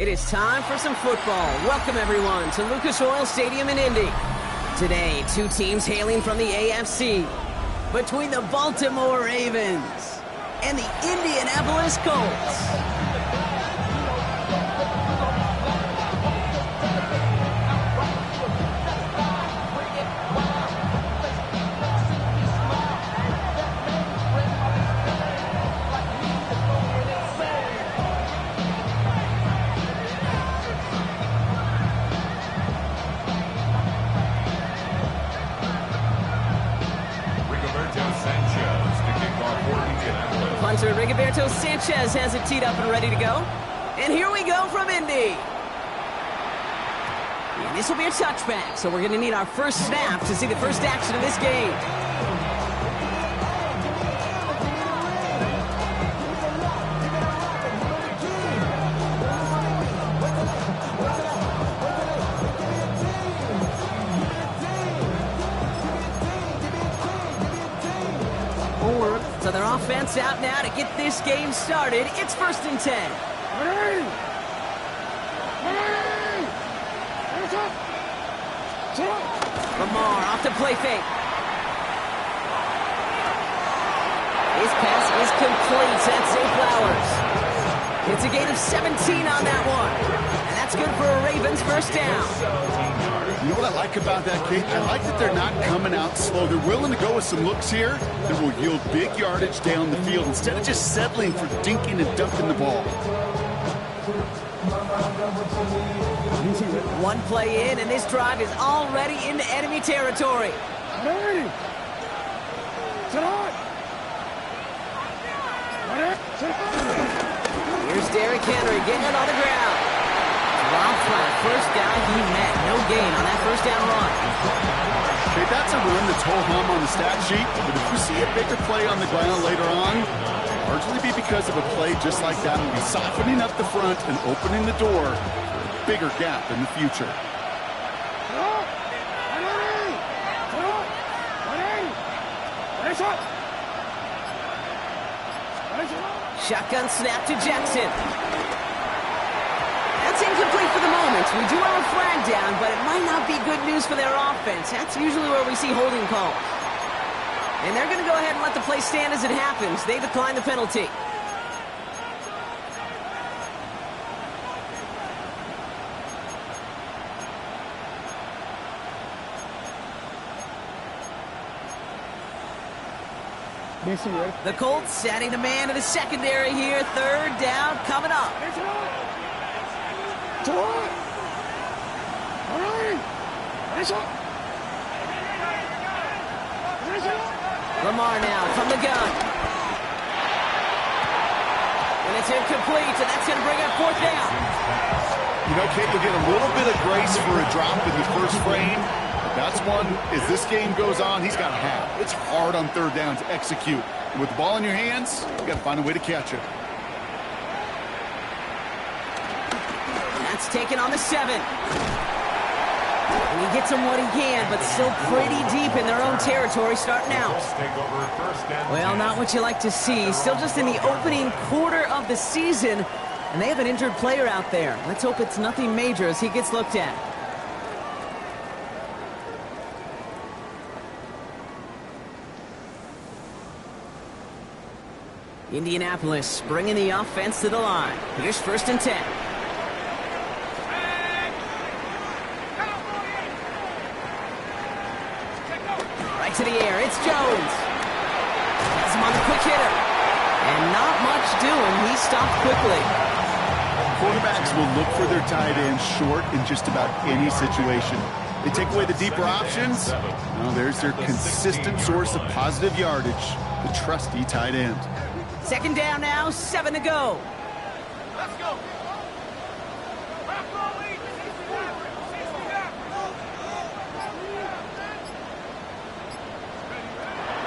It is time for some football. Welcome, everyone, to Lucas Oil Stadium in Indy. Today, two teams hailing from the AFC. Between the Baltimore Ravens and the Indianapolis Colts. Punter Rigoberto Sanchez has it teed up and ready to go. And here we go from Indy. And this will be a touchback, so we're going to need our first snap to see the first action of this game. So their offense out now to get this game started. It's 1st and 10. Lamar off to play fake. His pass is complete. That's Zay Flowers. It's a gain of 17 on that one. And that's good for a Ravens first down. You know what I like about that kick? I like that they're not coming out slow. They're willing to go with some looks here that will yield big yardage down the field instead of just settling for dinking and dunking the ball. One play in, and this drive is already into enemy territory. Here's Derrick Henry getting it on the ground. Rob flat, first down he met. No gain on that first down run. Okay, that's a run that's ho-hum on the stat sheet, but if you see a bigger play on the ground later on, largely be because of a play just like that will be softening up the front and opening the door for a bigger gap in the future. Shotgun snap to Jackson. That's incomplete for the moment. We do have a flag down, but it might not be good news for their offense. That's usually where we see holding calls. And they're going to go ahead and let the play stand as it happens. They decline the penalty. The Colts adding a man to the secondary here. 3rd down coming up. Lamar now from the gun. And it's incomplete, and that's going to bring up 4th down. You know, Kate, you'll get a little bit of grace for a drop in the first frame. That's one, as this game goes on, he's got to have. It's hard on 3rd down to execute. And with the ball in your hands, you got to find a way to catch it. That's taken on the 7. And he gets him what he can, but still pretty deep in their own territory starting out. Well, not what you like to see. Still just in the opening quarter of the season, and they have an injured player out there. Let's hope it's nothing major as he gets looked at. Indianapolis bringing the offense to the line. Here's 1st and 10. Right to the air. It's Jones. Has him on the quick hitter. And not much doing. He stopped quickly. Quarterbacks will look for their tight end short in just about any situation. They take away the deeper options. Now there's their consistent source of positive yardage, the trusty tight end. 2nd down now, 7 to go. Let's go.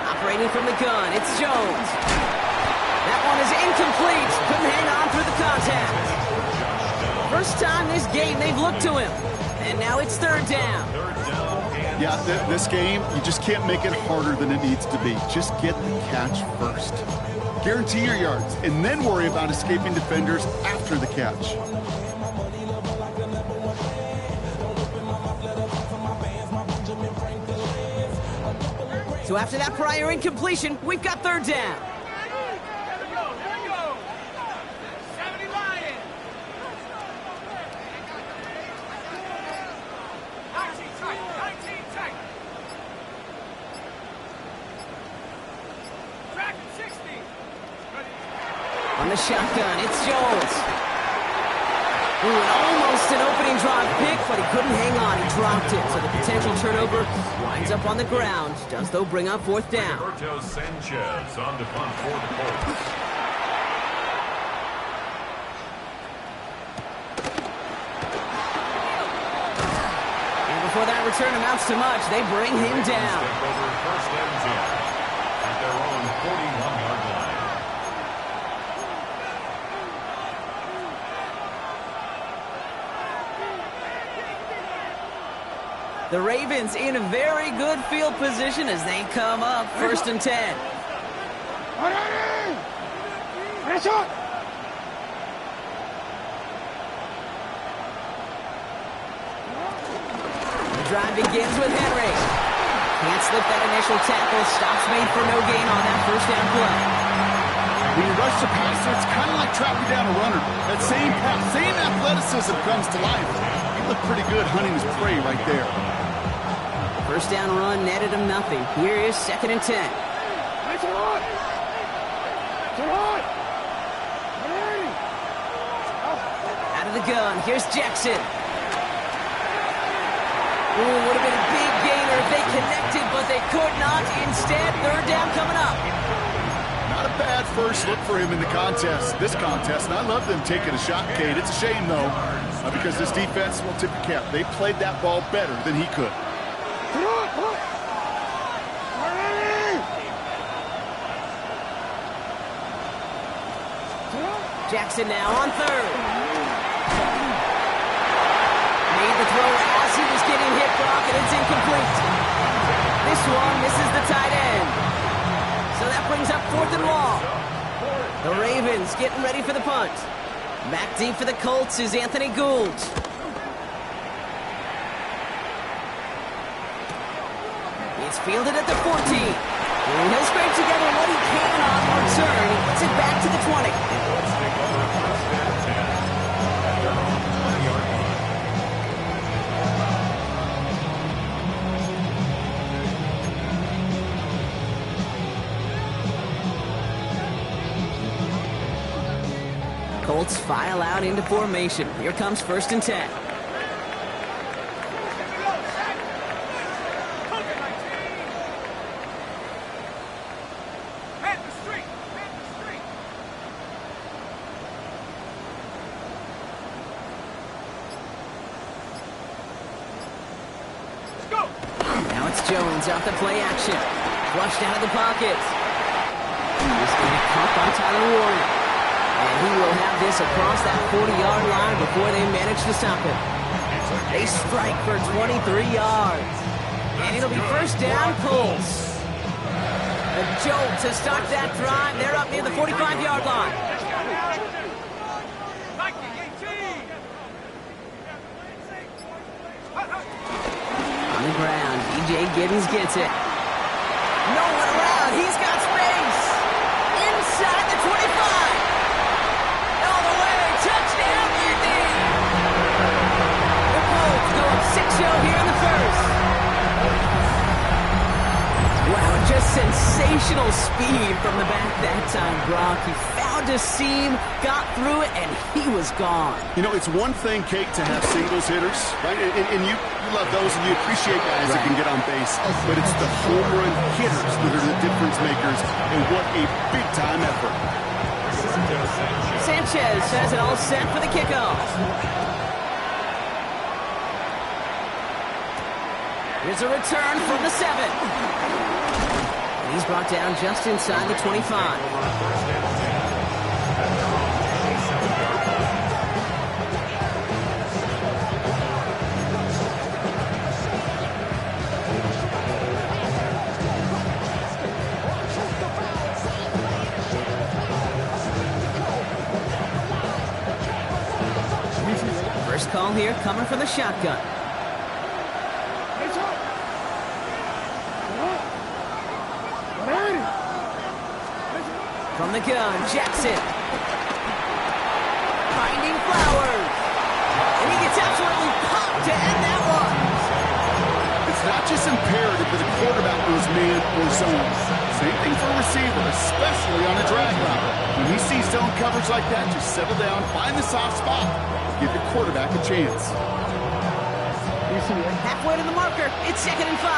Operating from the gun, it's Jones. That one is incomplete. Couldn't hang on through the contact. First time this game they've looked to him. And now it's 3rd down. Yeah, this game, you just can't make it harder than it needs to be. Just get the catch first. Guarantee your yards, and then worry about escaping defenders after the catch. So after that prior incompletion, we've got third down. On the shotgun, it's Jones. Ooh, and almost an opening drive pick, but he couldn't hang on. He dropped it, so the potential turnover winds up on the ground. Does, though, bring up fourth down. Roberto Sanchez on to punt for the Colts. And before that return amounts to much, they bring him down. Over first and 10 at their own 41-yard line. The Ravens in a very good field position as they come up first and 10. The drive begins with Henry. Can't slip that initial tackle. Stops made for no gain on that first down play. When you rush the passer, it's kind of like tracking down a runner. That same pass, same athleticism comes to life. He looked pretty good hunting his prey right there. First down run netted him nothing. Here is second and 10. Out of the gun, here's Jackson. Ooh, would have been a big gainer if they connected, but they could not. Instead, third down coming up. Not a bad first look for him in the contest, this contest, and I love them taking a shot, Cade. It's a shame, though, because this defense, will tip your cap. They played that ball better than he could. Jackson now on third. Made the throw as he was getting hit, Brock, and it's incomplete. This one misses the tight end. So that brings up fourth and long. The Ravens getting ready for the punt. Back deep for the Colts is Anthony Gould. It's fielded at the 14. He'll scrape together what he can on the return. He puts it back to the 20. Colts file out into formation. Here comes first and 10. Now it's Jones off the play action. Flushed out of the pocket. He's going to caught by Tyler Warren. And he will have this across that 40-yard line before they manage to stop him. They strike for 23 yards. And it'll be first down, Colts. A jolt to start that drive. They're up near the 45-yard line. On the ground, E.J. Giddens gets it. No one around. He's got space. Inside the 25. All the way. Touchdown, Indy. The Colts go up 6-0 here in the first. Wow, just sensational speed from the back that time, Brock. He found a seam, got through it, and he was gone. You know, it's one thing, Kate, to have singles hitters, right? And you love those, and you appreciate guys that can get on base. But it's the home run hitters that are the difference makers, and what a big-time effort. Sanchez has it all set for the kickoff. Here's a return from the 7. And he's brought down just inside the 25. First call here coming from the shotgun. From the gun, Jackson. Finding Flowers. And he gets absolutely popped to end that one. It's not just imperative that a quarterback goes man or zone. Same thing for a receiver, especially on a drag route. When he sees zone coverage like that, just settle down, find the soft spot, give your quarterback a chance. Halfway to the marker, it's 2nd and 5.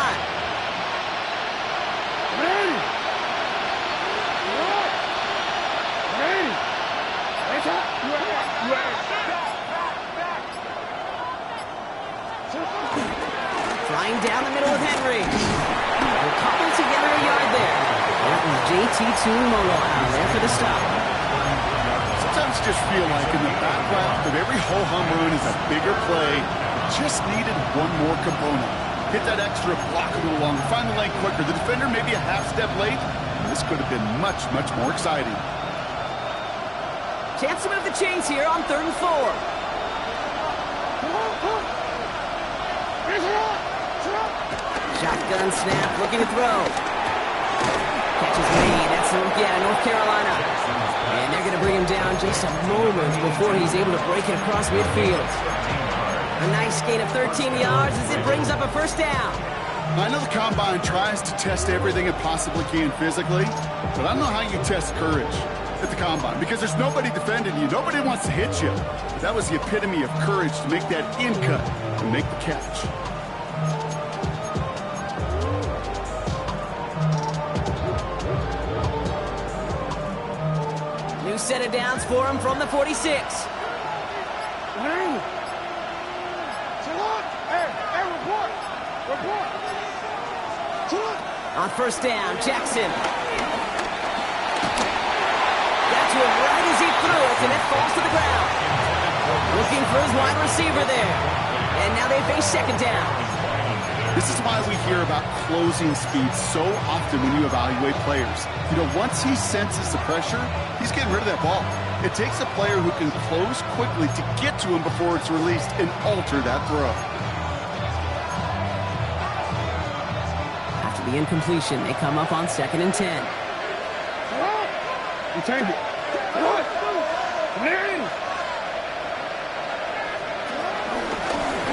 Flying down the middle with Henry. They'll cobble together a yard there. That was JT Tuimoloau out there for the stop. Sometimes you just feel like in the back route of every ho-hum run is a bigger play. It just needed one more component. Hit that extra block a little longer, find the lane quicker. The defender maybe a half step late. This could have been much, much more exciting. Chance to move the chains here on 3rd and 4. Shotgun snap, looking to throw. Catch is made. That's the rookie out of North Carolina. And they're going to bring him down just a moment before he's able to break it across midfield. A nice gain of 13 yards as it brings up a 1st down. I know the Combine tries to test everything it possibly can physically, but I don't know how you test courage at the Combine because there's nobody defending you. Nobody wants to hit you. But that was the epitome of courage to make that in cut and make the catch. New set of downs for him from the 46. On 1st down, Jackson. Got to him right as he threw it, and it falls to the ground. Looking for his wide receiver there. And now they face 2nd down. This is why we hear about closing speed so often when you evaluate players. You know, once he senses the pressure, he's getting rid of that ball. It takes a player who can close quickly to get to him before it's released and alter that throw. The incompletion, they come up on 2nd and 10. You take it.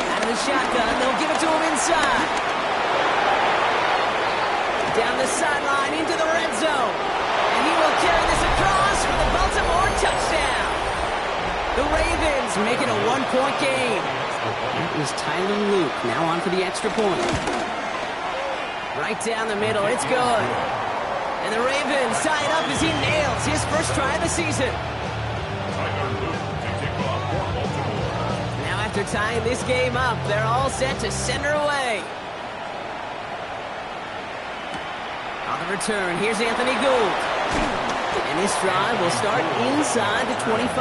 Out of the shotgun, they'll give it to him inside. Down the sideline into the red zone. And he will carry this across for the Baltimore touchdown. The Ravens make it a 1-point game. That was Tyler Luke, now on for the extra point. Right down the middle, it's good. And the Ravens tie it up as he nails his 1st try of the season. Now after tying this game up, they're all set to send her away. On the return, here's Anthony Gould. And this drive will start inside the 25.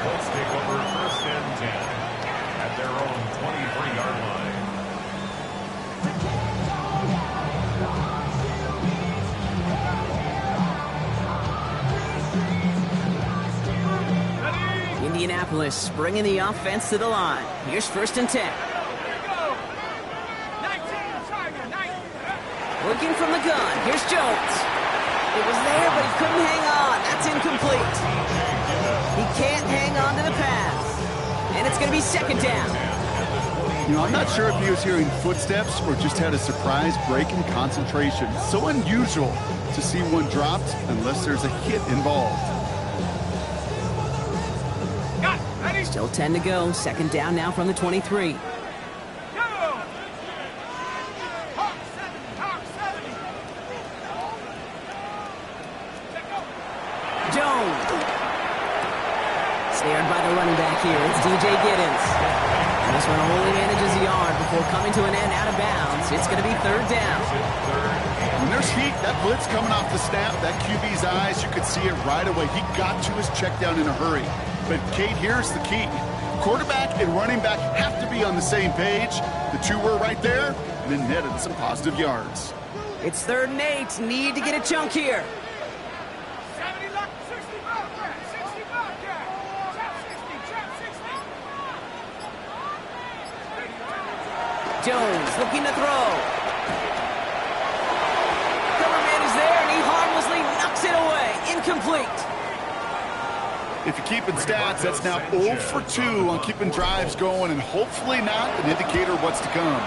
Let's take over 1st and 10 at their own 23-yard line. Indianapolis bringing the offense to the line. Here's 1st and 10. Looking from the gun. Here's Jones. It was there, but he couldn't hang on. That's incomplete. He can't hang on to the pass. And it's going to be 2nd down. You know, I'm not sure if he was hearing footsteps or just had a surprise break in concentration. So unusual to see one dropped unless there's a hit involved. Still 10 to go. 2nd down now from the 23. Jones. Snared by the running back here. It's DJ Giddens. And this one only manages a yard before coming to an end out of bounds. It's going to be 3rd down. When there's heat, that blitz coming off the snap, that QB's eyes, you could see it right away. He got to his check down in a hurry. But, Kate, here's the key. Quarterback and running back have to be on the same page. The two were right there, and then netted some positive yards. It's 3rd and 8. Need to get a chunk here. Jones looking to throw. Coverman is there, and he harmlessly knocks it away. incomplete. If you're keeping stats, that's now 0 for 2 on keeping drives going, and hopefully not an indicator of what's to come.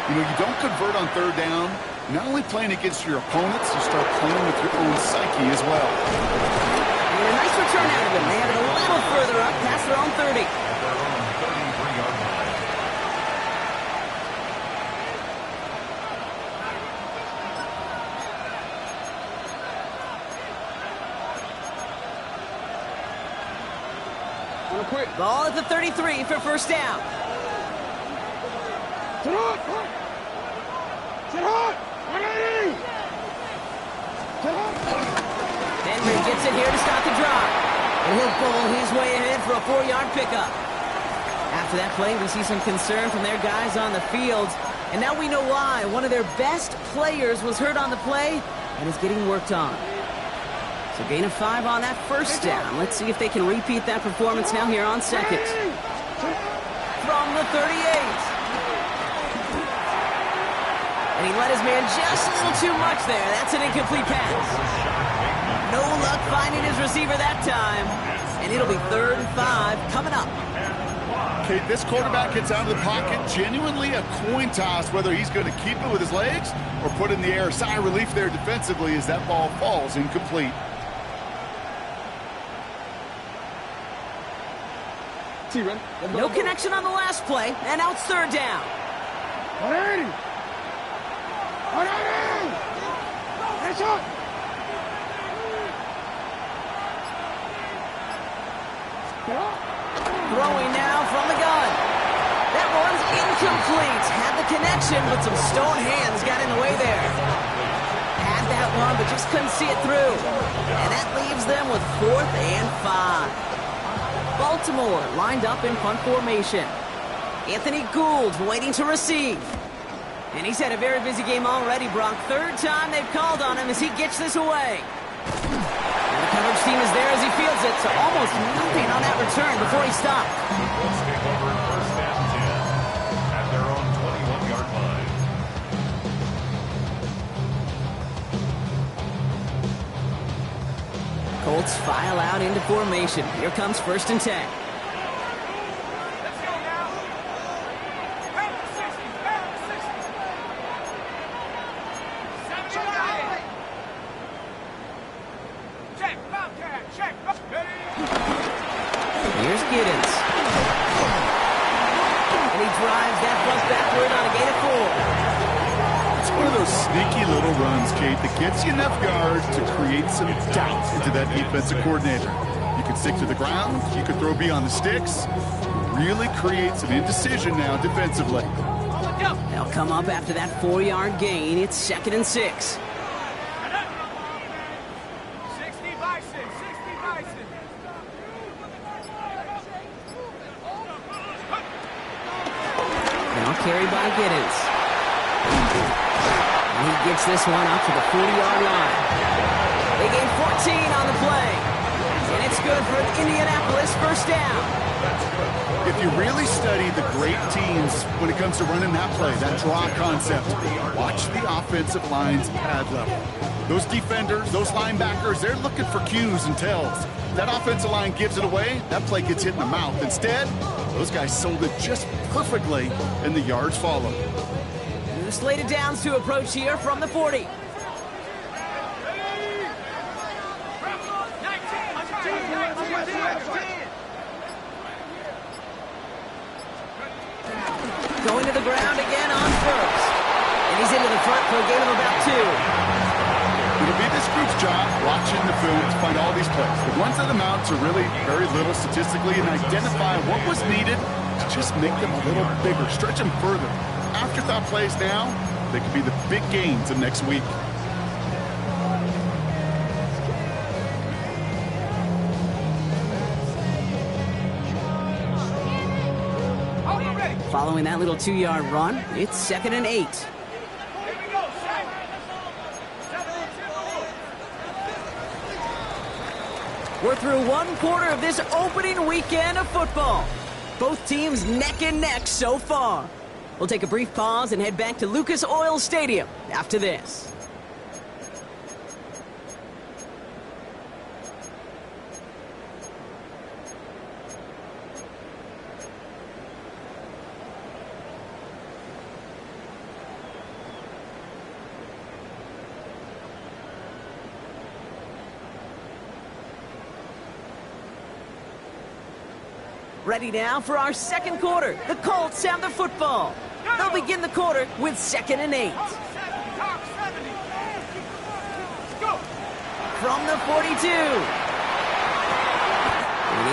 You know, you don't convert on third down. Not only playing against your opponents, you start playing with your own psyche as well. And a nice return out of them. They have it a little further up past their own 30. At their own 33-yard line. Ball at the 33 for first down. Henry gets it here to stop the drive. And he'll bowl his way ahead for a 4-yard pickup. After that play, we see some concern from their guys on the field. And now we know why. One of their best players was hurt on the play and is getting worked on. So gain of 5 on that first down. Let's see if they can repeat that performance now here on second. From the 38. And he let his man just a little too much there. That's an incomplete pass. No luck finding his receiver that time. And it'll be 3rd and 5 coming up. Okay, this quarterback gets out of the pocket. Genuinely a coin toss whether he's going to keep it with his legs or put it in the air. Sigh of relief there defensively as that ball falls incomplete. No connection on the last play, and now it's 3rd down. Throwing now from the gun. That one's incomplete. Had the connection, but some stone hands got in the way there. Had that one, but just couldn't see it through. And that leaves them with 4th and 5. Baltimore lined up in punt formation. Anthony Gould waiting to receive. And he's had a very busy game already, Brock. 3rd time they've called on him as he gets this away. And the coverage team is there as he fields it, so almost nothing on that return before he stopped. Let's take over 1st and 10 at their own 21-yard line. Colts file out into formation. Here comes 1st and 10. Here's Giddens. And he drives that bus backward on a gain of 4. It's one of those sneaky little runs, Kate, that gets you enough yards to create some doubt into that defensive coordinator. You can stick to the ground, you can throw beyond the sticks. Really creates an indecision now defensively. They'll come up after that 4-yard gain. It's 2nd and 6. Now carried by Giddens. And he gets this one up to the 40-yard line. They gain 14 on the play. And it's good for an Indianapolis 1st down. If you really study the great teams when it comes to running that play, that draw concept, watch the offensive line's pad level. Those defenders, those linebackers, they're looking for cues and tells. That offensive line gives it away, that play gets hit in the mouth. Instead, those guys sold it just perfectly, and the yards follow. New slated downs to approach here from the 40. Going to the ground again on 1st. And he's into the front for a gain of about 2. It'll be this group's job watching the film to find all these plays. The ones that amount to really very little statistically and identify what was needed to just make them a little bigger, stretch them further. Afterthought plays now, they could be the big gains of next week. Following that little 2-yard run, it's 2nd and 8. We're through 1 quarter of this opening weekend of football. Both teams neck and neck so far. We'll take a brief pause and head back to Lucas Oil Stadium after this. Ready now for our second quarter. The Colts have the football. They'll begin the quarter with 2nd and 8. From the 42. And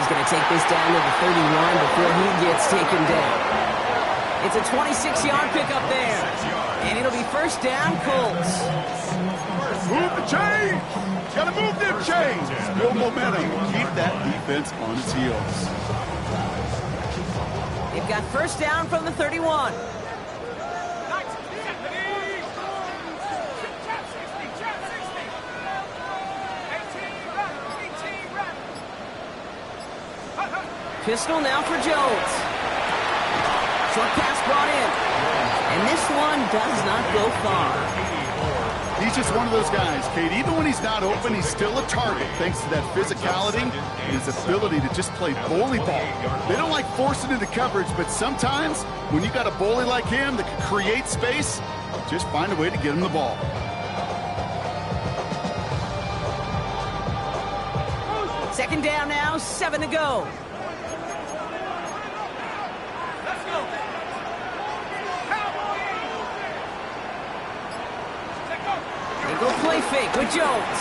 he's going to take this down to the 31 before he gets taken down. It's a 26-yard pickup there. And it'll be first down, Colts. Move the chains! Gotta move them chains! Build momentum. Keep that defense on its heels. They've got first down from the 31. Pistol now for Jones. Short pass brought in. And this one does not go far. He's just one of those guys, Kate. Even when he's not open, he's still a target thanks to that physicality and his ability to just play bully ball. They don't like forcing into coverage, but sometimes when you got a bully like him that can create space, just find a way to get him the ball. Second down now, 7 to go. They go play fake with Jones.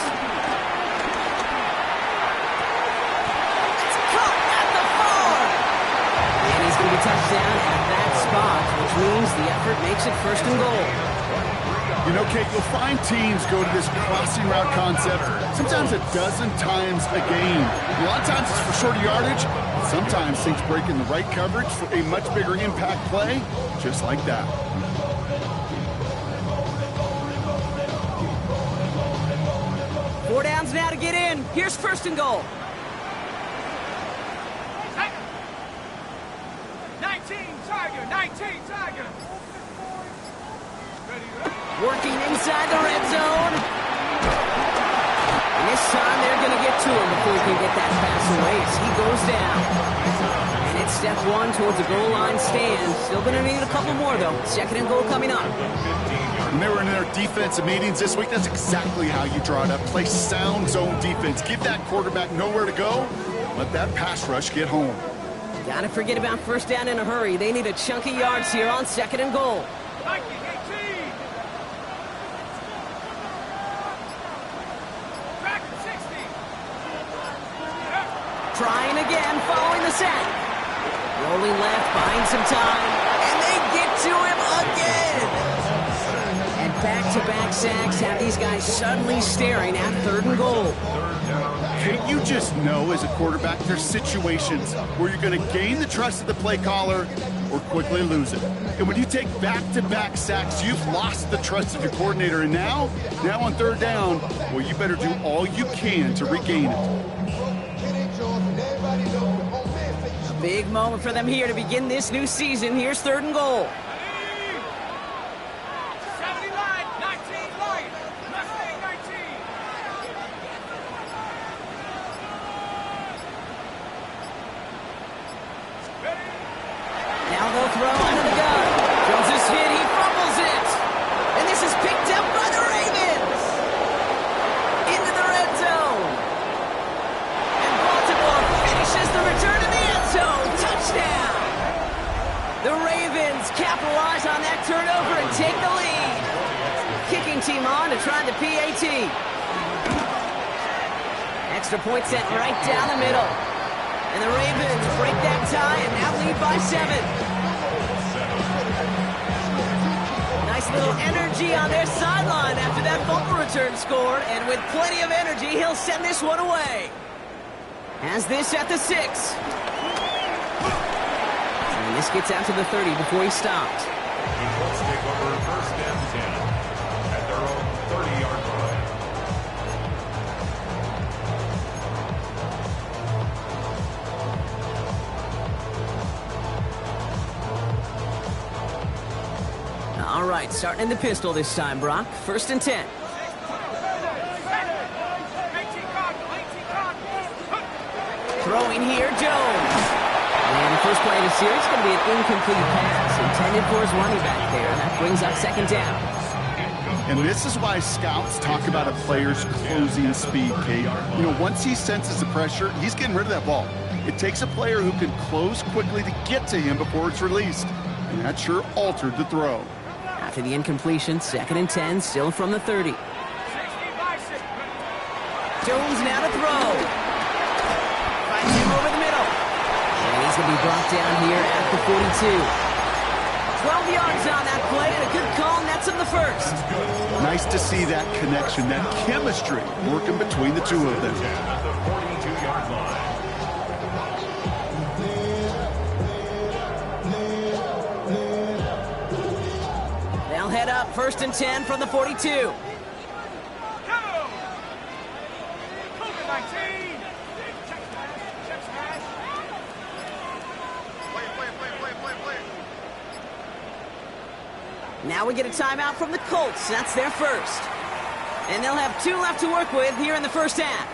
It's caught at the 4. And he's going to be touched down at that spot, which means the effort makes it 1st and goal. You know, Kate, you'll find teams go to this crossing route concept sometimes a dozen times a game. A lot of times it's for shorter yardage, but sometimes things break in the right coverage for a much bigger impact play, just like that. Four downs now to get in. Here's 1st and goal. 19 Tiger. Working inside the red zone. And this time they're going to get to him before he can get that pass away as he goes down. And it's step 1 towards the goal line stand. Still going to need a couple more, though. 2nd and goal coming up. When they were in their defensive meetings this week, that's exactly how you draw it up. Play sound zone defense. Give that quarterback nowhere to go. Let that pass rush get home. Gotta forget about first down in a hurry. They need a chunk of yards here on 2nd and goal. Trying again, following the sack. Rolling left, buying some time, and they get to him again. And back-to-back sacks have these guys suddenly staring at 3rd and goal. Can't you just know as a quarterback there's situations where you're going to gain the trust of the play caller or quickly lose it? And when you take back-to-back sacks, you've lost the trust of your coordinator. And now on 3rd down, well, you better do all you can to regain it. Big moment for them here to begin this new season. Here's 3rd and goal. 19 line. Mustang 19. Now they'll throw under the gun. Jones is hit, he fumbles it. And this is picked up by the Ravens. Into the red zone. And Baltimore finishes the return in the end zone. Touchdown. The Ravens capitalize on that turnover and take the lead. Kicking team on to try the PAT. Extra point set right down the middle. And the Ravens break that tie and now lead by 7. Nice little energy on their sideline after that fumble return scored. And with plenty of energy, he'll send this one away. Has this at the 6. And this gets out to the 30 before he stopped. The Colts take over 1st and 10 at their own 30-yard line. All right, starting in the pistol this time, Brock. 1st and 10. Throwing here, Jones. And the first play of the series is going to be an incomplete pass intended for his running back there. That brings up 2nd down. And this is why scouts talk about a player's closing speed, Kate. You know, once he senses the pressure, he's getting rid of that ball. It takes a player who can close quickly to get to him before it's released. And that sure altered the throw. After the incompletion, 2nd and 10, still from the 30. Jones now to throw. Finds him over the middle. And he's going to be brought down here at the 42. 12 yards on that play, and a good call, and that's on the first. Nice to see that connection, that chemistry working between the two of them. At the 42-yard line. They'll head up 1st and 10 from the 42. Now we get a timeout from the Colts. That's their first. And they'll have 2 left to work with here in the first half.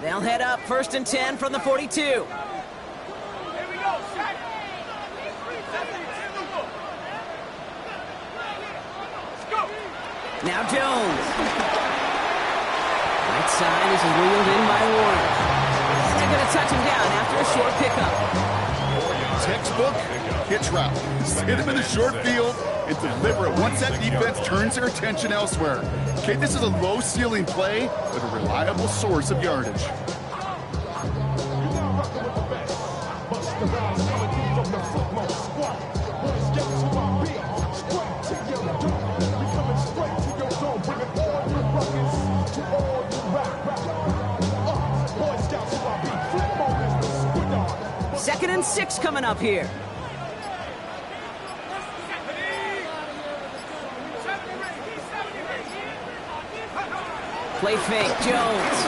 They'll head up 1st and 10 from the 42. Here we go, set. Now Jones. Right side is wheeled in by Warner. They're going to touch him down after a short pickup. Textbook hitch route. Hit him in the short field and deliver it once that defense turns their attention elsewhere. Okay, this is a low ceiling play, but a reliable source of yardage. Second and 6 coming up here. Play fake, Jones.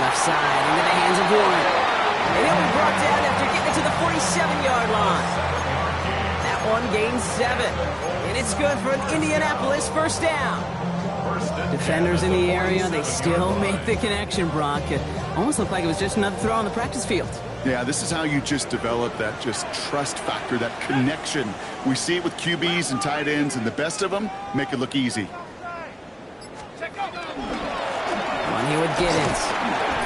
Left side into the hands of Warren. And he'll be brought down after getting it to the 47-yard line. That one gains 7. And it's good for an Indianapolis first down. Defenders in the area, they still make the connection, Brock. It almost looked like it was just another throw on the practice field. Yeah, this is how you just develop that just trust factor, that connection. We see it with QBs and tight ends, and the best of them make it look easy. One here with Giddens.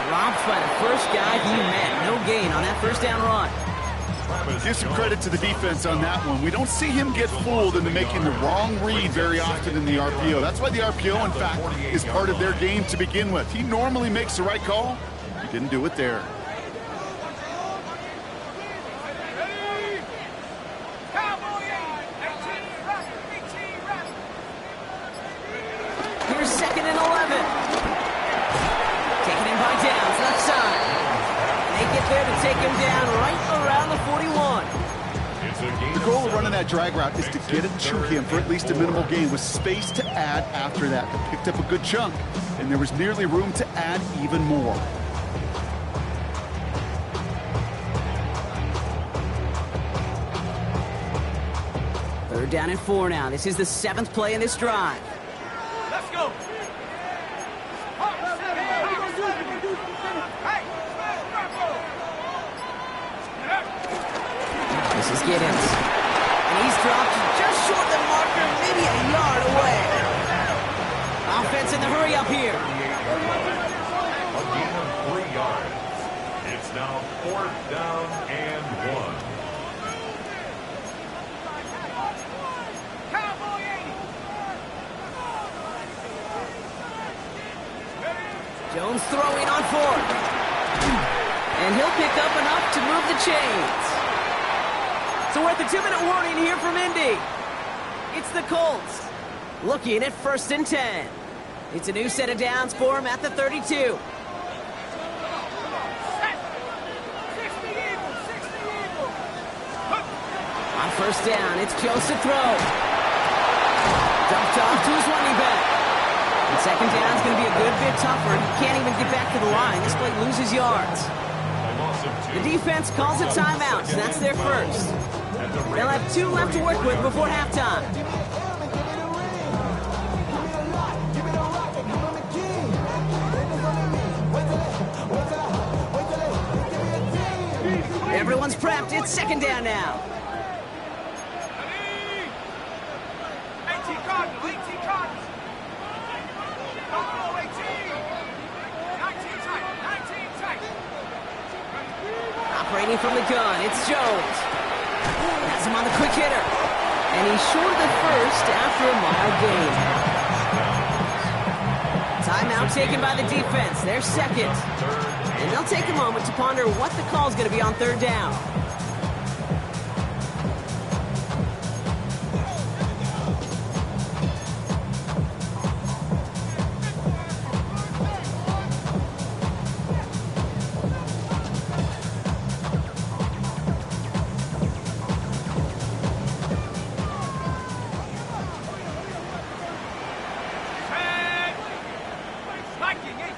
Dropped by the first guy he met. No gain on that first down run. Give some credit to the defense on that one. We don't see him get fooled into making the wrong read very often in the RPO. That's why the RPO, in fact, is part of their game to begin with. He normally makes the right call. He didn't do it there. Here's 2nd and 11. Taking him by Downs, left side. They get there to take him down right around the 41. The goal of running that drag route is to get it to him for at least a minimal gain with space to add after that. They picked up a good chunk, and there was nearly room to add even more. Third down and 4 now. This is the 7th play in this drive. Let's go. This is Giddens. And he's dropped just short the marker, maybe a yard away. Offense in the hurry up here. A gain of 3 yards. It's now 4th down and 1. Jones throwing on 4th. And he'll pick up enough to move the chains. So we're at the 2-minute warning here from Indy. It's the Colts looking at 1st and 10. It's a new set of downs for him at the 32. On 1st down, it's Joseph throw. Dumped off to his running back. And 2nd down is going to be a good bit tougher. He can't even get back to the line. This play loses yards. The defense calls a timeout, so that's their first. They'll have 2 left to work with before halftime. Everyone's prepped. It's second down now. 18 Cardinals, 18 Cardinals. Oh, 18. 19 tight, 19 tight. Operating from the gun, it's Jones. Has him on the quick hitter. And he's short of the first after a mild gain. Timeout taken by the defense. They're second. And they'll take a moment to ponder what the call's going to be on third down. Viking, 18.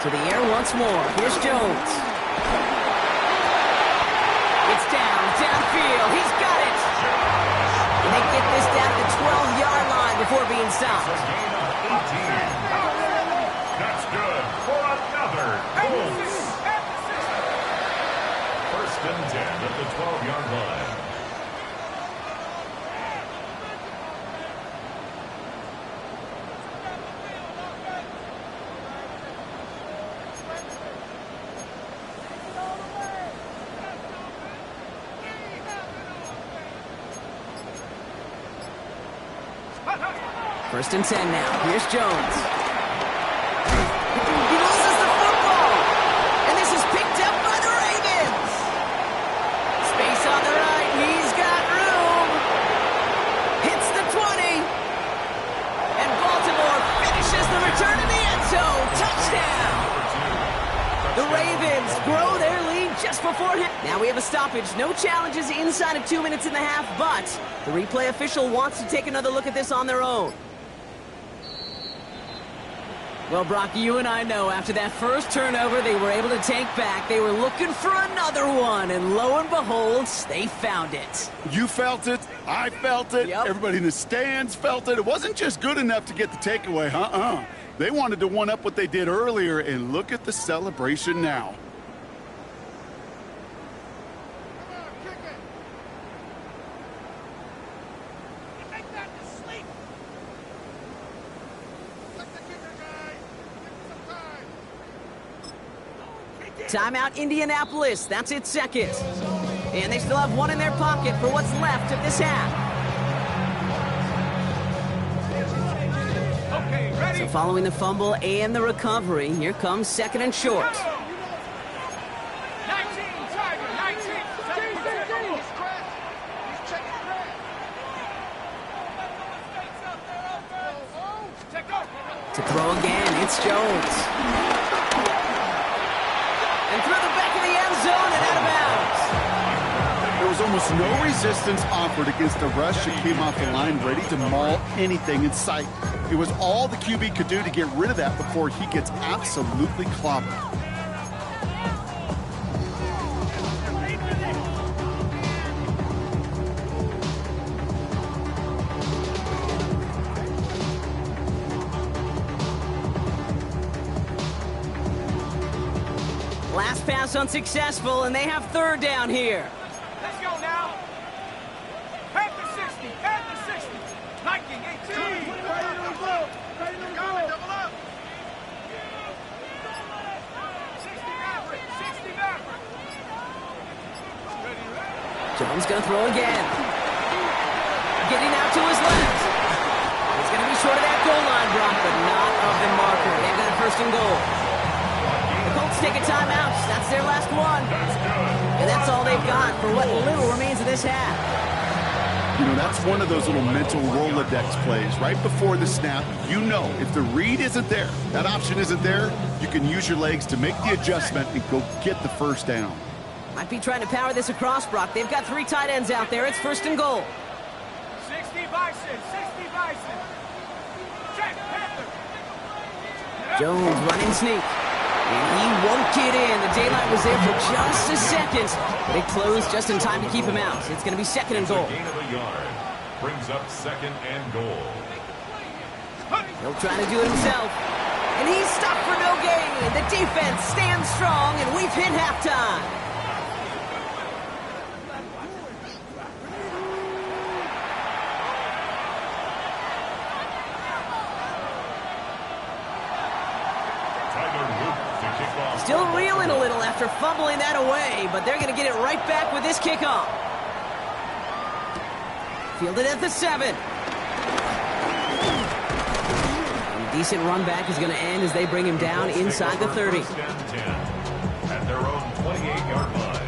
To the air once more. Here's Jones. It's downfield. He's got it. And they get this down to the 12-yard line before being stopped. That's good for another goal. First and 10 at the 12-yard line. First and 10 now. Here's Jones. He loses the football. And this is picked up by the Ravens. Space on the right. He's got room. Hits the 20. And Baltimore finishes the return to the end zone. Touchdown. The Ravens grow their lead just before him. Now we have a stoppage. No challenges inside of 2 minutes and a half, but the replay official wants to take another look at this on their own. Well, Brock, you and I know after that first turnover, they were able to take back. They were looking for another one, and lo and behold, they found it. You felt it. I felt it. Yep. Everybody in the stands felt it. It wasn't just good enough to get the takeaway. They wanted to one-up what they did earlier, and look at the celebration now. Timeout, Indianapolis. That's its second. And they still have one in their pocket for what's left of this half. Okay, ready? So following the fumble and the recovery, here comes second and short. 19, Tiger, 19. To throw again, it's Jones. And through the back of the end zone and out of bounds. There was almost no resistance offered against a rush that came off the line ready to maul anything in sight. It was all the QB could do to get rid of that before he gets absolutely clobbered. Last pass unsuccessful, and they have third down here. Let's go now. Head to 60, head to 60. Viking, 18. Ready to go. Double up. 60 Maverick, 60 Maverick. Jones gonna throw again. Getting out to his left. He's gonna be short of that goal line, Brock, but not of the marker. They've got a first and goal. The Colts take a timeout. That's their last one. And that's all they've got for what little remains of this half. You know, that's one of those little mental Rolodex plays. Right before the snap, you know if the read isn't there, that option isn't there, you can use your legs to make the adjustment and go get the first down. Might be trying to power this across, Brock. They've got three tight ends out there. It's first and goal. 60 Bison, 60 Bison. Check, Panther. Jones running sneak. And he won't get in. The daylight was there for just a second. But it closed just in time to keep him out. It's going to be second and goal. Gain of a yard. brings up 2nd and goal. He'll try to do it himself. And he's stopped for no gain. The defense stands strong, and we've hit halftime. Still reeling a little after fumbling that away, but they're going to get it right back with this kickoff. Fielded at the 7. Decent run back is going to end as they bring him down inside the 30. First and 10 at their own 28-yard line.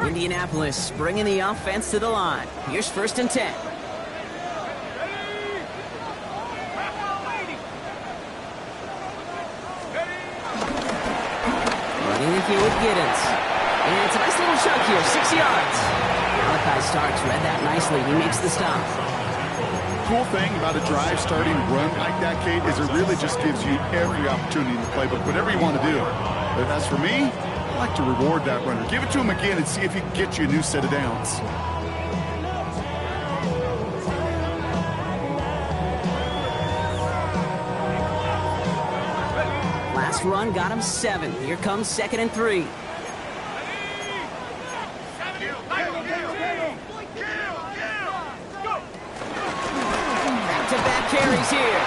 Indianapolis bringing the offense to the line. Here's 1st and 10. Running here with Giddens. And it's a nice little chunk here, 6 yards. Malachi Starks read that nicely. He makes the stop. Cool thing about a drive starting run like that, Kate, is it really just gives you every opportunity in the playbook, whatever you want to do. But as for me, I like to reward that runner. Give it to him again and see if he can get you a new set of downs. Last run got him 7. Here comes 2nd and 3. Back-to-back carries here.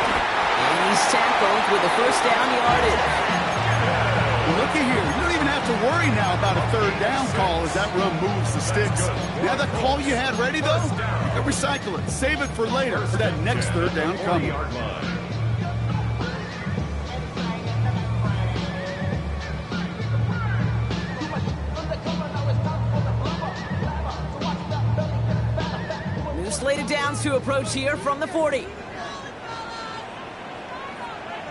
And he's tackled with the 1st down yardage. Look at here. You don't even have to worry now about a 3rd down call as that run moves the sticks. Now that call you had ready, though, you can recycle it. Save it for later for that next 3rd down coming. New slated downs to approach here from the 40.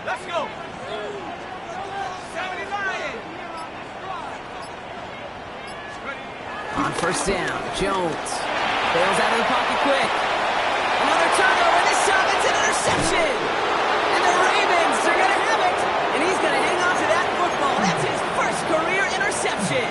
Let's go. On 1st down, Jones bails out of the pocket quick. Another turnover. This time it's an interception. And the Ravens are going to have it. And he's going to hang on to that football. That's his 1st career interception.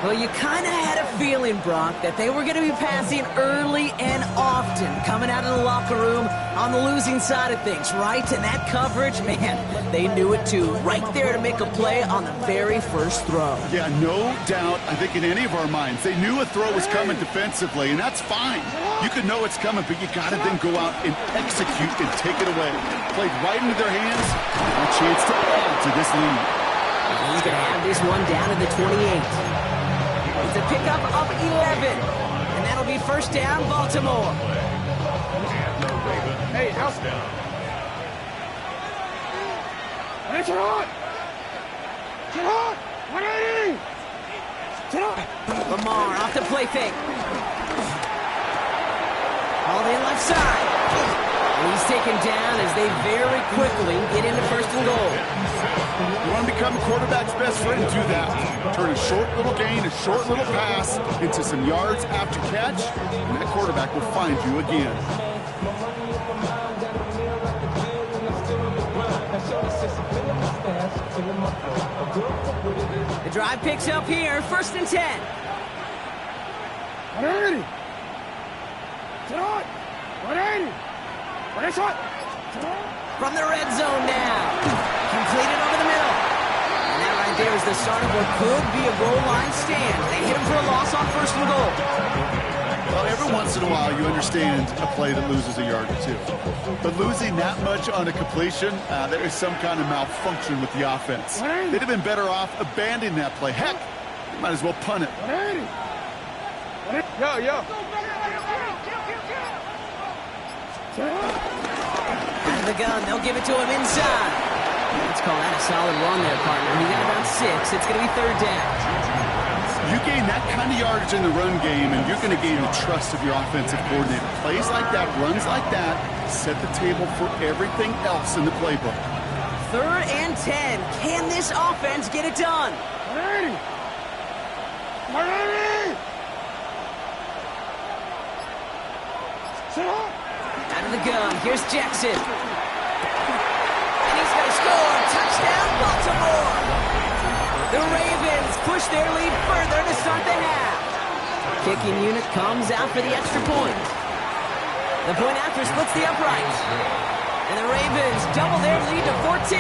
Well, you kind of had a feeling, Brock, that they were going to be passing early and often coming out of the locker room on the losing side of things, right? And that coverage, man, they knew it too. Right there to make a play on the very 1st throw. Yeah, no doubt, I think in any of our minds, they knew a throw was coming defensively, and that's fine. You could know it's coming, but you got to then go out and execute and take it away. Played right into their hands, a chance to add to this lead. He's going to have this one down to the 28. It's a pickup of 11. And that'll be 1st down, Baltimore. Hey, help. Get on! Get on! 180! Get on! Lamar off the play fake. All in left side. And he's taken down as they very quickly get into 1st and goal. You want to become a quarterback's best friend, do that. Turn a short little gain, a short little pass into some yards after catch, and that quarterback will find you again. The drive picks up here, 1st and 10. 180! Get on! 180! 180! From the red zone now. Completed over the middle. And that right there is the start of what could be a goal line stand. They hit him for a loss on 1st and goal. Well, every once in a while you understand a play that loses a yard or two. But losing that much on a completion, there is some kind of malfunction with the offense. They'd have been better off abandoning that play. Heck, you might as well punt it. Yo. Out of the gun, they'll give it to him inside. Let's call that a solid run there, partner. He got about 6. It's going to be 3rd down. You gain that kind of yardage in the run game, and you're going to gain the trust of your offensive coordinator. Plays like that, runs like that, set the table for everything else in the playbook. 3rd and 10. Can this offense get it done? 180! 180! Out of the gun. Here's Jackson. The Ravens push their lead further to start the half. Kicking unit comes out for the extra point. The point after splits the uprights. And the Ravens double their lead to 14.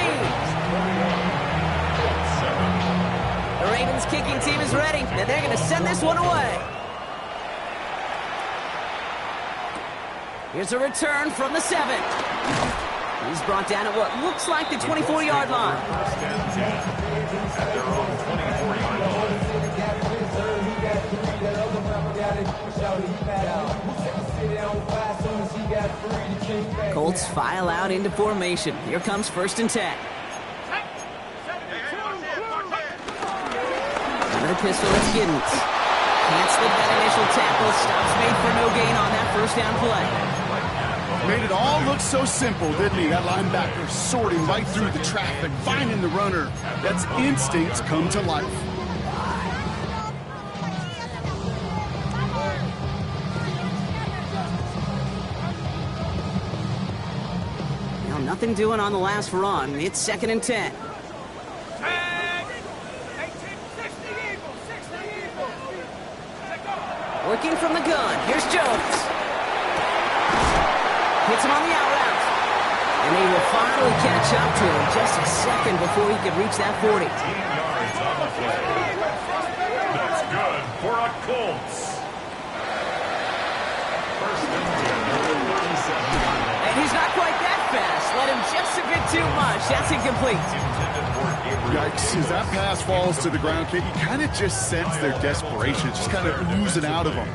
The Ravens kicking team is ready, and they're going to send this one away. Here's a return from the 7. He's brought down at what looks like the 24-yard line. First and 10 at their own 24-yard line. Colts file out into formation. Here comes 1st and 10. Another pistol, it's Giddens. Can't slip that initial tackle. Stops made for no gain on that first down play. Made it all look so simple, didn't he? That linebacker sorting right through the traffic, finding the runner. That's instincts come to life. Well, nothing doing on the last run. It's 2nd and 10. Working from the gun. Here's Jones. Hits him on the out route. And he will finally catch up to him just a second before he could reach that 40. 18 yards on the play. That's good for a Colts. First and 10. And he's not quite that fast. Let him just a bit too much. That's incomplete. Yikes, as that pass falls to the ground, Kate, you kind of just sense their desperation. It's just kind of oozing out of them.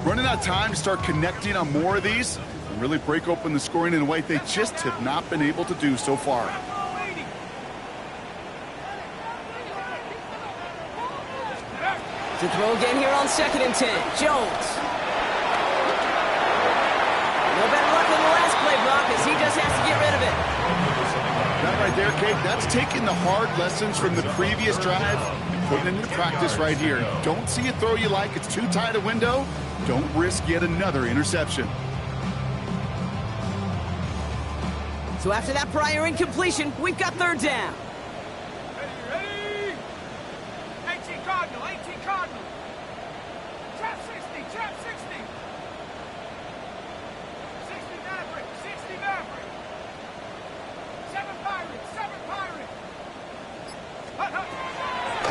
Running out of time to start connecting on more of these and really break open the scoring in a way they just have not been able to do so far. To throw again here on 2nd and 10. Jones. No better luck than the last play, Brock, as he just has to get rid of it. That right there, Kate, that's taking the hard lessons from the previous drive and putting it into practice right here. Don't see a throw you like. It's too tight a window. Don't risk yet another interception. So after that prior incompletion, we've got 3rd down. Ready? 18 Cardinal, 18 Cardinal. Trap 60, trap 60. 60 Maverick, 60 Maverick. 7 Pirate, 7 Pirate. Hut, hut.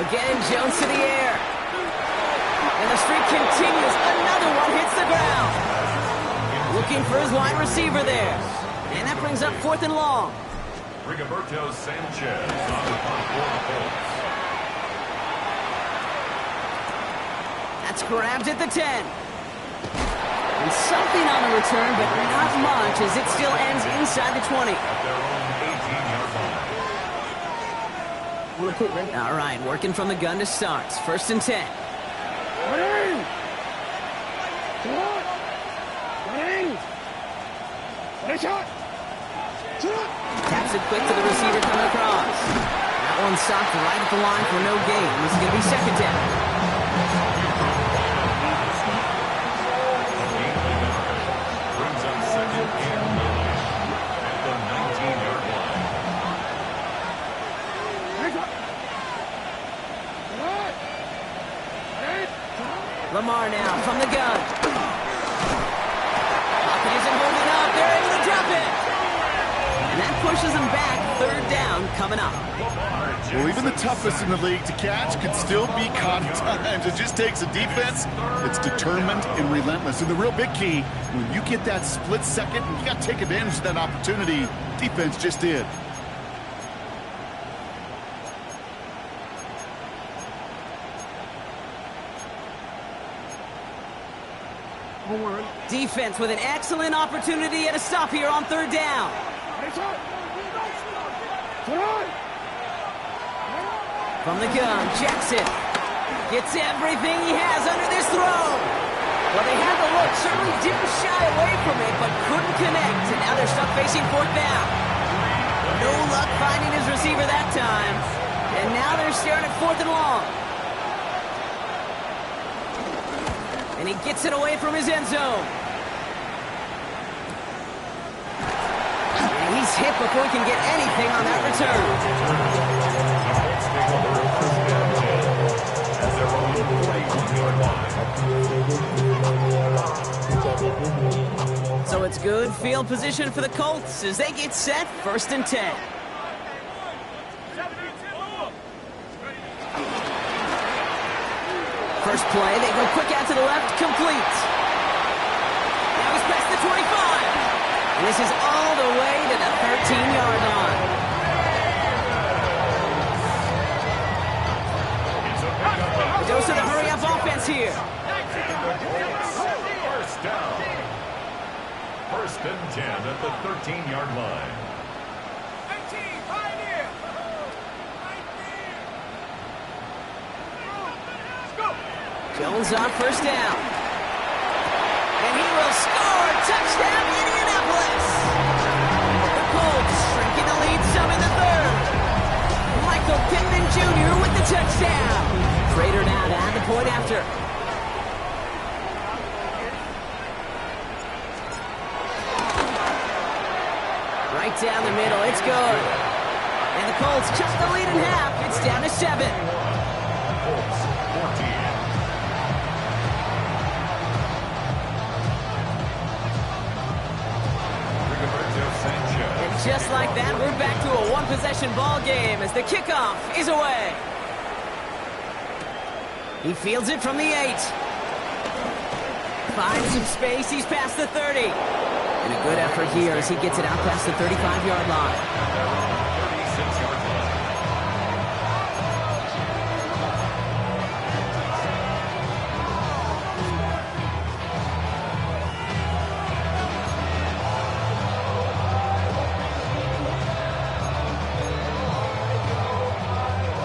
Again, Jones to the air. And the streak continues. Another one hits the ground. Looking for his wide receiver there. And that brings up 4th and long. Rigoberto Sanchez on the punt for the Colts. That's grabbed at the 10. And something on the return, but not much as it still ends inside the 20. At their own 18-yard line. All right, working from the gun to start. 1st and 10. Taps it quick to the receiver coming across. That one stopped right at the line for no gain. This is going to be 2nd down. Brings up 2nd and 9 at the 19-yard line. Lamar now from the gun. Pocket isn't holding up. They're able to drop it. And that pushes them back. 3rd down coming up. Well, even the toughest in the league to catch could still be caught at times. It just takes a defense that's determined and relentless. And the real big key, when you get that split second, you got to take advantage of that opportunity. Defense just did. Defense with an excellent opportunity and a stop here on 3rd down. From the gun, Jackson gets everything he has under this throw. Well, they had the look, certainly didn't shy away from it, but couldn't connect, and now they're stuck facing 4th down. No luck finding his receiver that time, and now they're staring at 4th and long. And he gets it away from his end zone. And he's hit before he can get anything on that return. Good field position for the Colts as they get set, 1st and 10. First play, they go quick out to the left, complete. Now he's past the 25. And this is all the way to the 13-yard line. A dose of the hurry-up offense here. First down. 1st and 10 at the 13-yard line. 18, pioneer. Let's go. Jones on 1st down. And he will score. Touchdown, Indianapolis. The Colts shrinking the lead some in the 3rd. Michael Pittman Jr. with the touchdown. Prater now to add the point after. Right down the middle, it's good. And the Colts cut the lead in half. It's down to 7. Colts 14. And just like that, we're back to a one-possession ball game as the kickoff is away. He fields it from the 8. Finds some space, he's past the 30. And a good effort here as he gets it out past the 35-yard line. 36-yard line.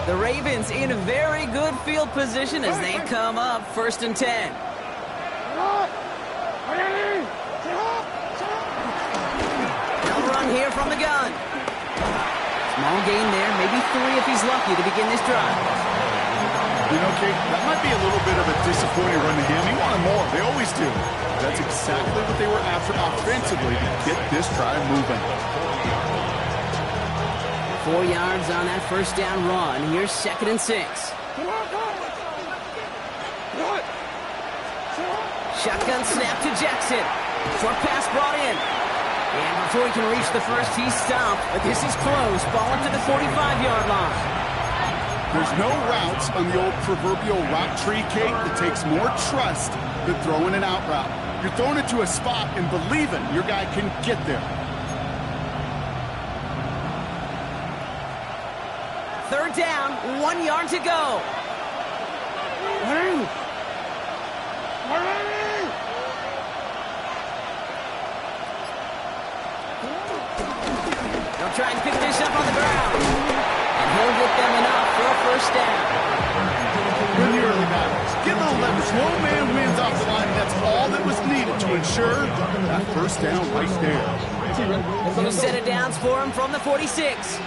The Ravens in very good field position as they come up 1st and 10. They'll run here from the gun. Small gain there, maybe 3 if he's lucky to begin this drive. You know, Kate, that might be a little bit of a disappointing run to him. He wanted more. They always do. That's exactly what they were after offensively to get this drive moving. 4 yards on that 1st down run. Here's 2nd and 6. Shotgun snap to Jackson. Short pass brought in. And before he can reach the 1st, he's stopped. But this is close. Ball up to the 45-yard line. There's no routes on the old proverbial route tree, Kate, that takes more trust than throwing an out route. You're throwing it to a spot and believing your guy can get there. 3rd down, 1 yard to go. They'll try and pick this up on the ground. And he'll get them enough for a 1st down. In the early battles, get a little leverage. One man wins off the line. That's all that was needed to ensure that 1st down right there. 2 set of downs for him from the 46.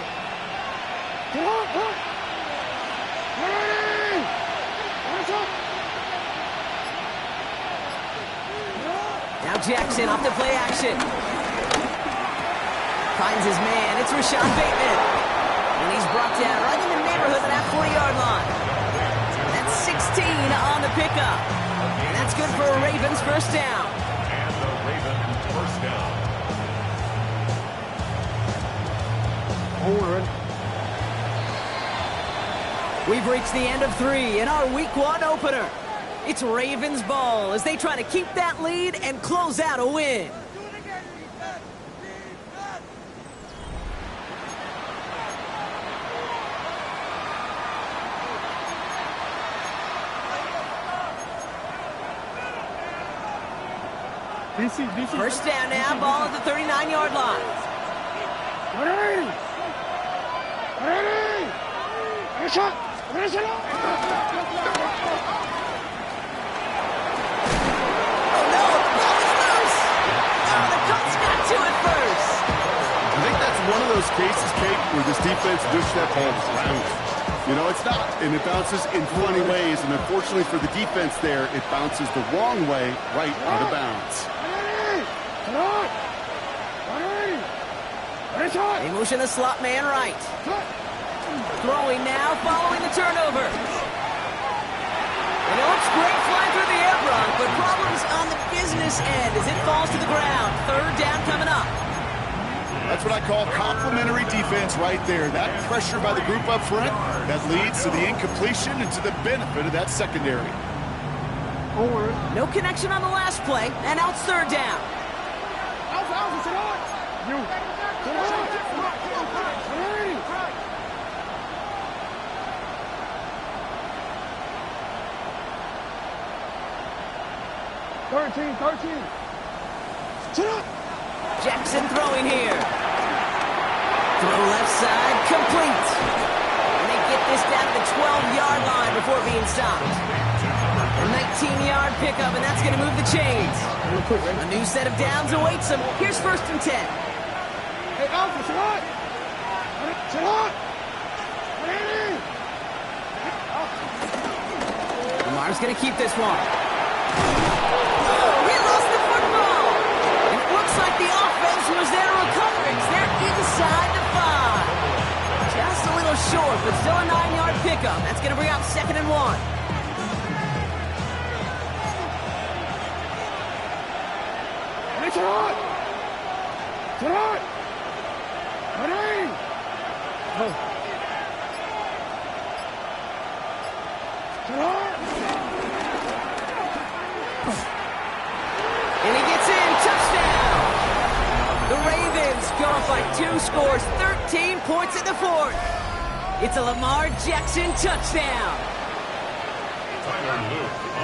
Now Jackson off the play action. Finds his man. It's Rashad Bateman. And he's brought down right in the neighborhood of that 40-yard line. That's 16 on the pickup. And that's good for a Ravens 1st down. And the Ravens 1st down. We've reached the end of 3 in our Week 1 opener. It's Ravens ball as they try to keep that lead and close out a win. First down now, ball at the 39-yard line. I think that's one of those cases, Kate, where this defense wished that ball was bounced. You know, it's not, and it bounces in funny ways, and unfortunately for the defense there, it bounces the wrong way right out of bounds. They motion the slot man right. Throwing now, following the turnover. And it looks great flying through the air, Brock, but problems on the business this end as it falls to the ground. Third down coming up. That's what I call complimentary defense right there. That pressure by the group up front, that leads to the incompletion and to the benefit of that secondary. No connection on the last play, and now it's third down. Jackson throwing here. Throw left side, complete. And they get this down to the 12-yard line before being stopped. A 19-yard pickup, and that's going to move the chains. A new set of downs awaits them. Here's first and 10. Hey, Alpha, Shalot! Shalot! Lamar's going to keep this one. Oh, he lost the football. And it looks like the offense was there to recover it. They're inside the 5. Just a little short, but still a 9-yard pickup. That's going to bring up second and 1. Shalot! Shalot! And he gets in. Touchdown! The Ravens go up by 2 scores, 13 points in the 4th. It's a Lamar Jackson touchdown.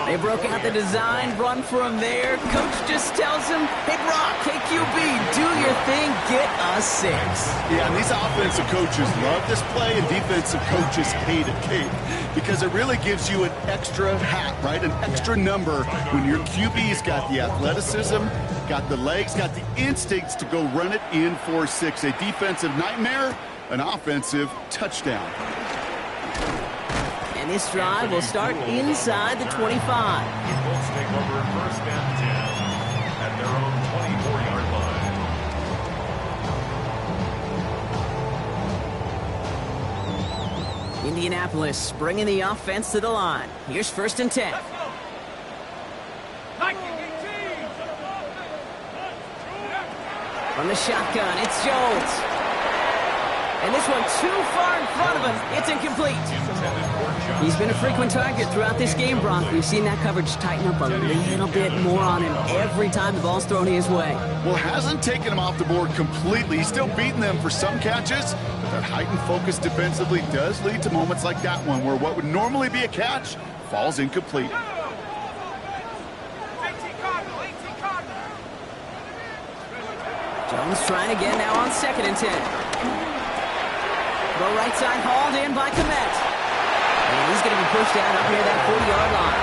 They broke out the designed run for him there. Coach just tells him, hey, Brock, KQB, do your thing, get a 6. Yeah, and these offensive coaches love this play, and defensive coaches hate it, Kate, because it really gives you an extra hat, right? An extra number when your QB's got the athleticism, got the legs, got the instincts to go run it in for 6. A defensive nightmare, an offensive touchdown. And this drive will start inside the 25. Colts take over first and 10 at their own 24-yard line. Indianapolis bringing the offense to the line. Here's first and 10. From the shotgun, it's Jones. And this one too far in front of him. It's incomplete. He's been a frequent target throughout this game, Brock. We've seen that coverage tighten up a little bit more on him every time the ball's thrown his way. Well, hasn't taken him off the board completely. He's still beating them for some catches, but that heightened focus defensively does lead to moments like that one where what would normally be a catch falls incomplete. Jones trying again now on second and 10. Throw right side hauled in by Kmet. And he's going to be pushed out up near that 40-yard line.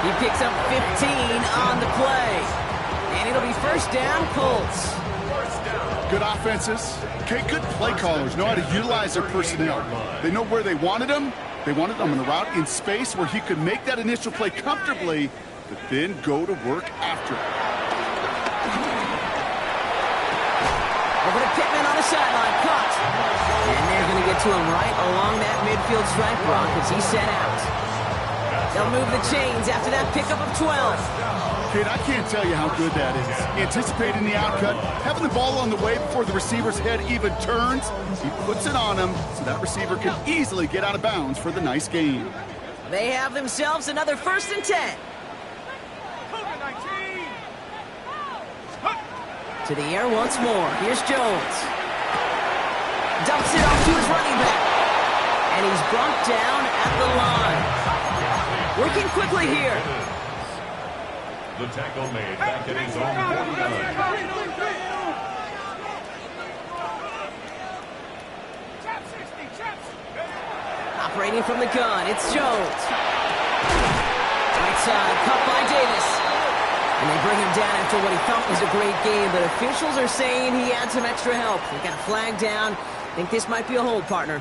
He picks up 15 on the play. And it'll be first down, Colts. Good offenses. Okay, good play callers know how to utilize their personnel. They know where they wanted them. They wanted them on the route in space where he could make that initial play comfortably, but then go to work after it. Over to Pittman on the sideline, caught. And they're going to get to him right along that midfield stripe, Brock, as he's sent out. They'll move the chains after that pickup of 12. Kid, I can't tell you how good that is. Anticipating the outcut, having the ball on the way before the receiver's head even turns. He puts it on him so that receiver can easily get out of bounds for the nice gain. They have themselves another first and 10. To the air once more. Here's Jones. Dumps it off to his running back. And he's brought down at the line. Working quickly here. The tackle made back at his own 49. Operating from the gun, it's Jones. Right side, cut by Davis. And they bring him down after what he thought was a great game, but officials are saying he had some extra help. They got a flag down. I think this might be a hold, partner.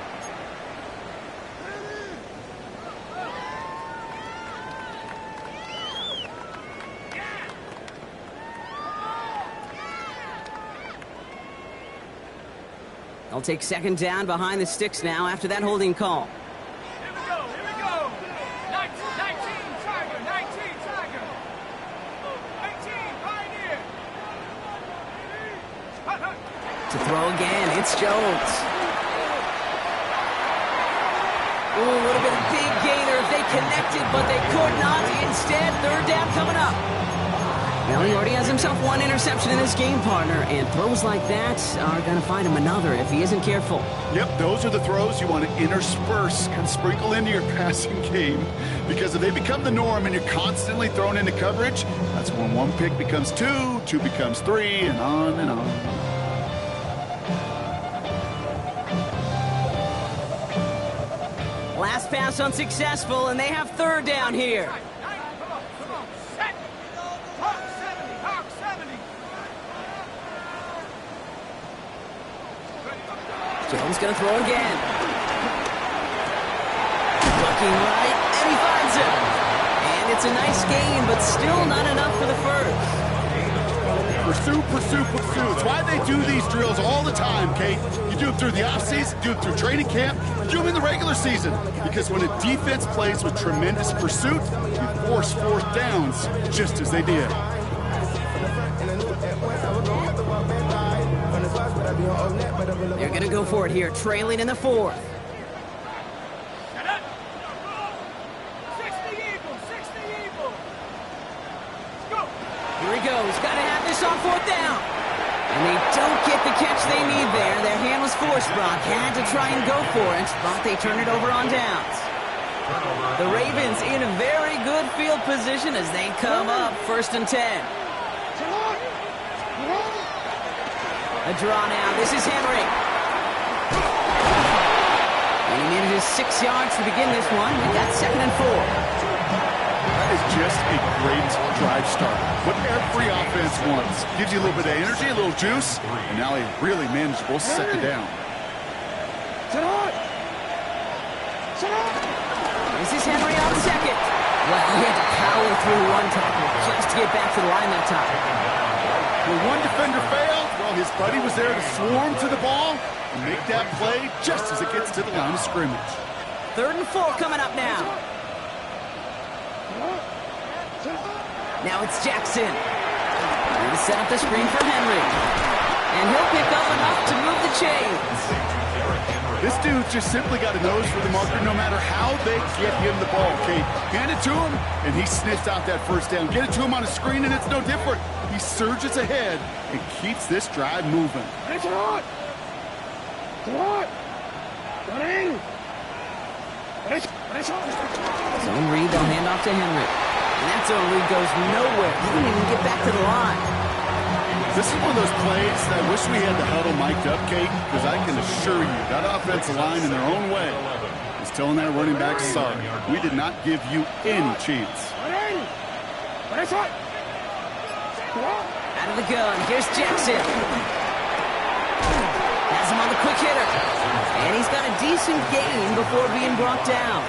They'll take second down behind the sticks now after that holding call. Here we go, here we go. 19, Tiger, 19, Tiger. 18, To throw again, it's Jones. Ooh, a little bit of big gainer. They connected, but they could not. Instead, third down coming up. Well, he already has himself one interception in this game, partner, and throws like that are going to find him another if he isn't careful. Yep, those are the throws you want to intersperse and sprinkle into your passing game, because if they become the norm and you're constantly thrown into coverage, that's when one pick becomes two, two becomes three, and on and on. Last pass unsuccessful, and they have third down here. Come on, set. Hawk 70, Hawk 70. Jones going to throw again. Looking right, and he finds him. And it's a nice gain, but still not enough for the first. Pursue, pursue, pursue. It's why they do these drills all the time, Kate. You do them through the offseason, do them through training camp, do them in the regular season. Because when a defense plays with tremendous pursuit, you force fourth downs, just as they did. They're going to go for it here, trailing in the fourth. Set up. 60 Eagle, 60 Eagle. Let's go. Here he goes. Got to have this on fourth down. And they don't get the catch they need there. Their hand was forced, Brock. Had to try and go for it, but they turn it over on downs. The Ravens in a very good field position as they come up 1st and 10. A draw now. This is Henry. And he needed his 6 yards to begin this one. We got 2nd and 4. That is just a great drive start. What every offense wants. Gives you a little bit of energy, a little juice, and now a really manageable 2nd down. This is Henry on 2nd. Well, he had to power through one tackle just to get back to the line that time. When one defender failed, well, his buddy was there to swarm to the ball and make that play just as it gets to the line of scrimmage. 3rd and 4 coming up now. Now it's Jackson. Going to set up the screen for Henry. And he'll pick up enough to move the chains. This dude just simply got a nose for the marker no matter how they get him the ball, Kate. Hand it to him, and he sniffs out that first down. Get it to him on a screen, and it's no different. He surges ahead and keeps this drive moving. Zone read, they'll hand off to Henry. And that zone read goes nowhere. He didn't even get back to the line. This is one of those plays that I wish we had the huddle mic'd up, Kate, because I can assure you that offensive line in their own way is telling that running back, sorry, we did not give you any chance. Out of the gun, here's Jackson. Has him on the quick hitter. And he's got a decent gain before being brought down.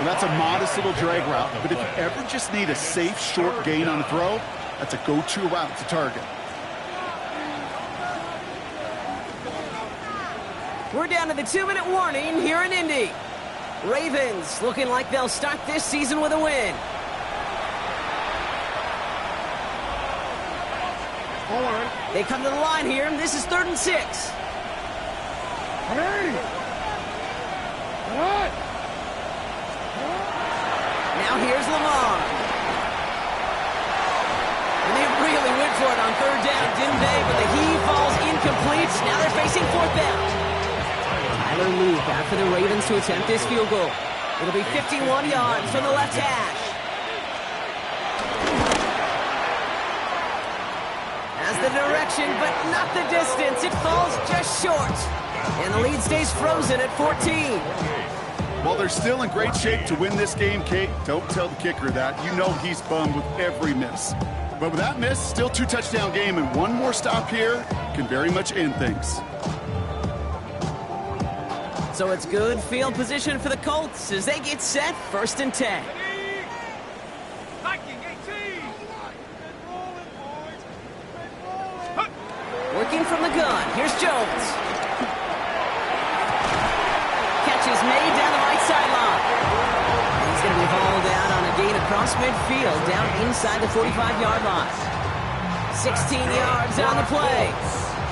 Well, that's a modest little drag route, but if you ever just need a safe, short gain on a throw, that's a go-to route to target. We're down to the 2-minute warning here in Indy. Ravens looking like they'll start this season with a win. They come to the line here, and this is 3rd and 6. Now here's Lamar. And they really went for it on 3rd down, didn't they? But the heave falls incomplete. Now they're facing 4th down. Tyler Lue back for the Ravens to attempt this field goal. It'll be 51 yards from the left hash. Has the direction, but not the distance. It falls just short. And the lead stays frozen at 14. While they're still in great shape to win this game, Kate, don't tell the kicker that. You know he's bummed with every miss. But with that miss, still 2-touchdown game, and one more stop here can very much end things. So it's good field position for the Colts as they get set 1st and 10. Viking 18. Working from the gun. Here's Jones. Catch is made down the right sideline. He's going to be hauled out on a gain across midfield down inside the 45-yard line. 16 yards on the play.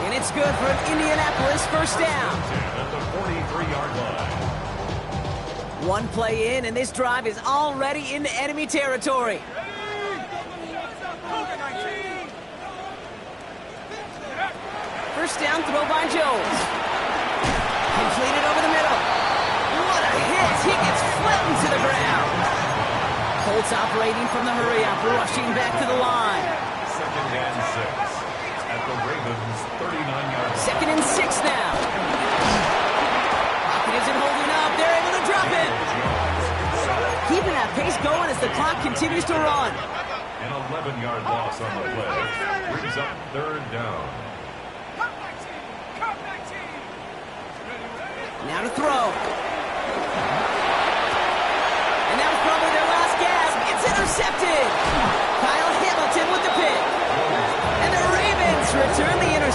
And it's good for an Indianapolis first down. At the 43-yard line. One play in, and this drive is already into enemy territory. First down throw by Jones. Completed over the middle. What a hit! He gets flattened to the ground. Colts operating from the hurry-up, rushing back to the line. 2nd and 6 at the Ravens' 39-yard line. 2nd and 6 now. Pocket isn't holding up. They're able to drop it. Keeping that pace going as the clock continues to run. An 11-yard loss on the play brings up 3rd down. Now to throw.